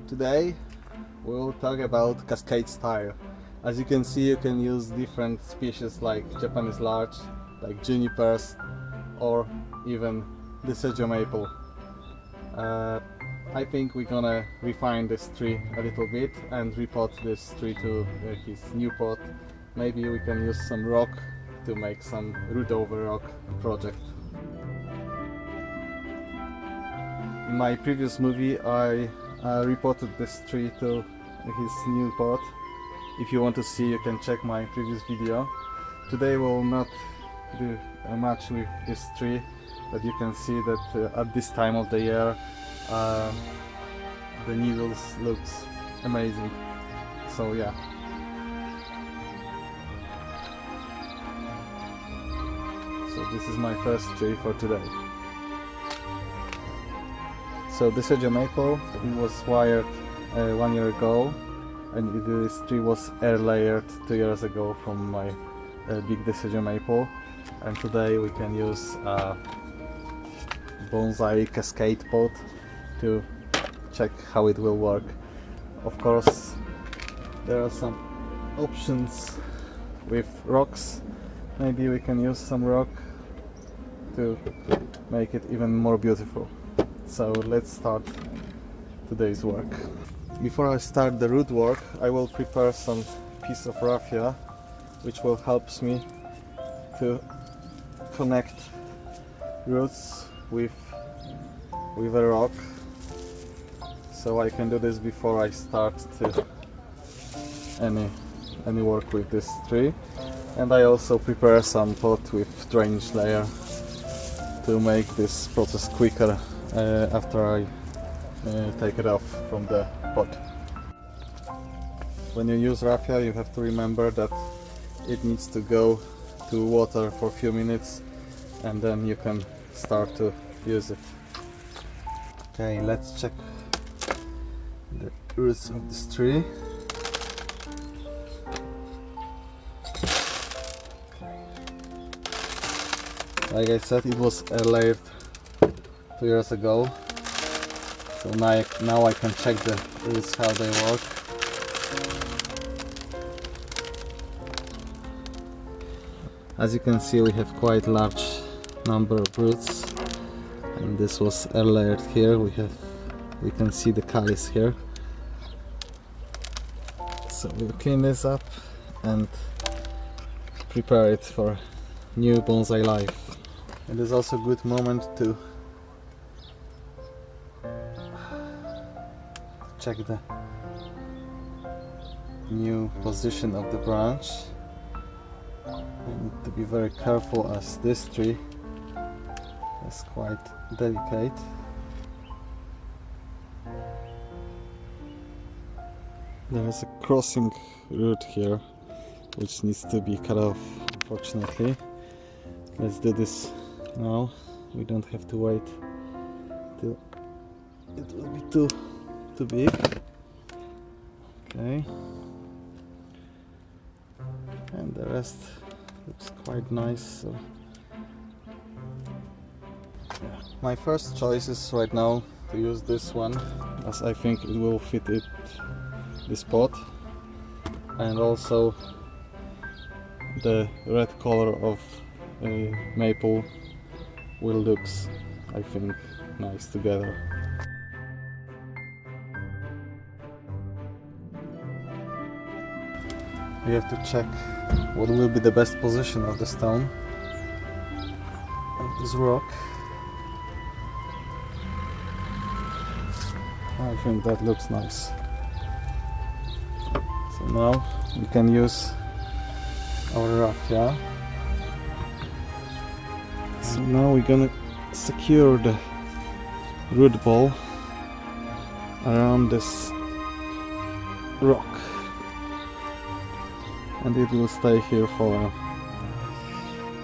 Today we'll talk about cascade style. As you can see, you can use different species like Japanese larch, like junipers, or even deshojo maple. I think we're gonna refine this tree a little bit and repot this tree to his new pot. Maybe we can use some rock to make some root over rock project. In my previous movie I repotted this tree to his new pot. If you want to see, you can check my previous video. Today we'll not do much with this tree, but you can see that at this time of the year the needles looks amazing. So yeah. So this is my first tree for today. So this deshojo maple, it was wired 1 year ago, and this tree was air layered 2 years ago from my big deshojo maple, and today we can use a bonsai cascade pot to check how it will work. Of course there are some options with rocks. Maybe we can use some rock to make it even more beautiful. So let's start today's work. Before I start the root work, I will prepare some piece of raffia which will help me to connect roots with a rock. So I can do this before I start to any work with this tree. And I also prepare some pot with drainage layer to make this process quicker after I take it off from the pot. When you use raffia, you have to remember that it needs to go to water for a few minutes and then you can start to use it. Okay, let's check the roots of this tree. Like I said, it was layered 2 years ago, so now I can check the roots, how they work. As you can see, we have quite large number of roots, and this was air layered here. We can see the callus here. So we'll clean this up and prepare it for new bonsai life. It is also a good moment to check the new position of the branch. We need to be very careful as this tree is quite delicate. There is a crossing root here which needs to be cut off, unfortunately. Let's do this now. We don't have to wait till it will be too big. Okay, and the rest looks quite nice. So yeah. My first choice is right now to use this one, as I think it will fit this pot, and also the red color of maple will look, I think, nice together. We have to check what will be the best position of the stone of this rock. I think that looks nice. So now we can use our raffia. So now we're gonna secure the root ball around this rock, and it will stay here for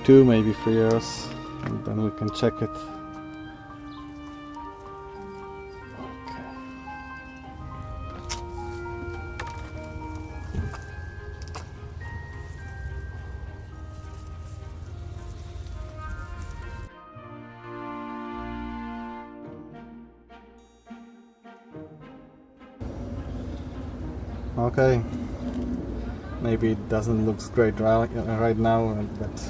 2, maybe 3 years, and then we can check it. Okay, maybe it doesn't look great right now, but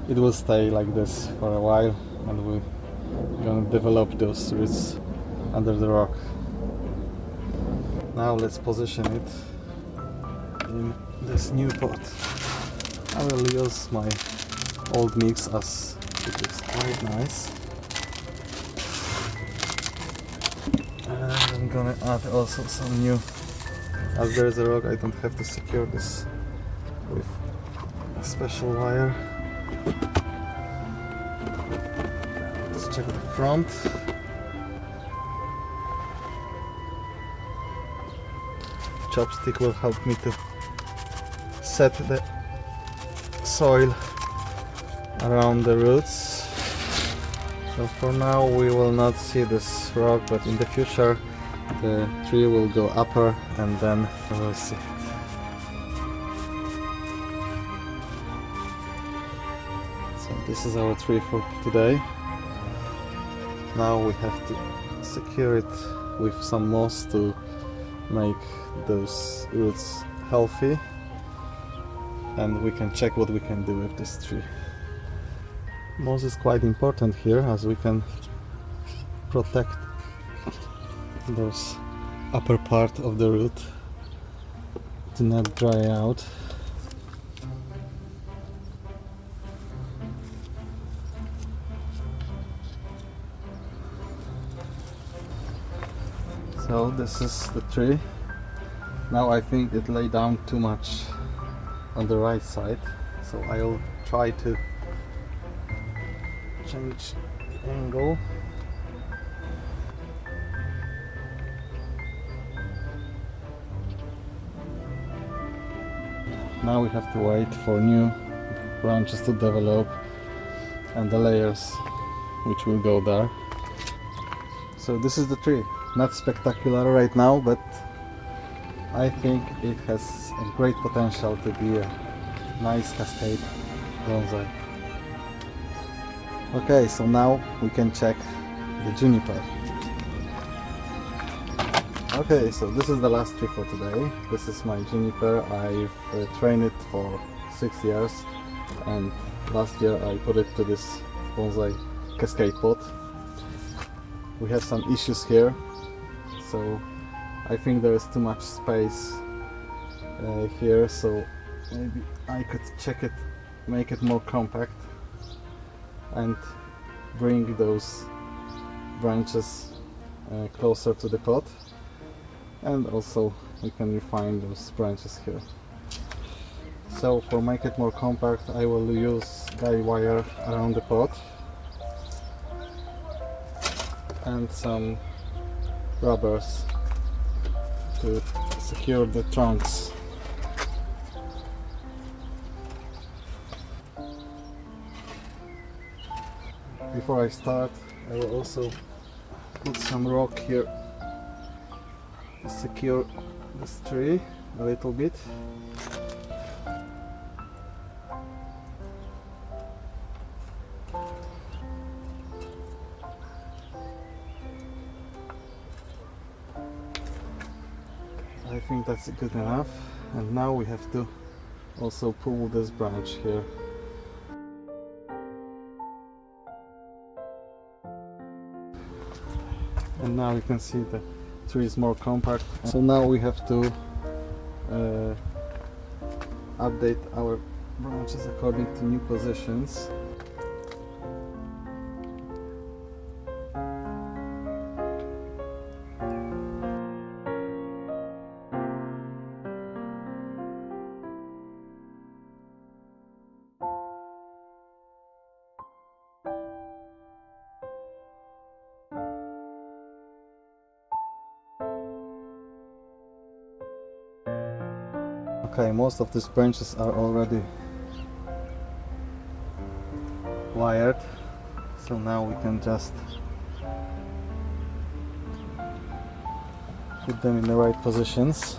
it will stay like this for a while, and we're gonna develop those roots under the rock. Now let's position it in this new pot. I will use my old mix as it looks quite nice. And I'm gonna add also some new, as there is a rock I don't have to secure this with a special wire. Let's check the front. Chopstick will help me to set the soil around the roots. So for now we will not see this rock, but in the future the tree will go upper and then we will see it. So this is our tree for today. Now we have to secure it with some moss to make those roots healthy, and we can check what we can do with this tree. Moss is quite important here, as we can protect those upper part of the root to not dry out. So this is the tree. Now I think it lay down too much on the right side, so I'll try to change the angle. Now we have to wait for new branches to develop and the layers which will go there. So this is the tree. Not spectacular right now, but I think it has a great potential to be a nice cascade bonsai. Okay, so now we can check the juniper. Okay, so this is the last tree for today. This is my juniper. I've trained it for 6 years, and last year I put it to this bonsai cascade pot. We have some issues here, so I think there is too much space here, so maybe I could check it, make it more compact and bring those branches closer to the pot, and also we can refine those branches here. So for make it more compact, I will use guy wire around the pot and some rubbers to secure the trunks. Before I start, I will also put some rock here to secure this tree a little bit. I think that's good enough, and now we have to also pull this branch here. And now you can see the tree is more compact. So now we have to update our branches according to new positions. Okay, most of these branches are already wired, so now we can just put them in the right positions.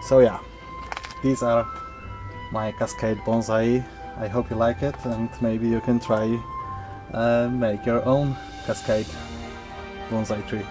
So yeah, these are my cascade bonsai. I hope you like it, and maybe you can try make your own cascade bonsai tree.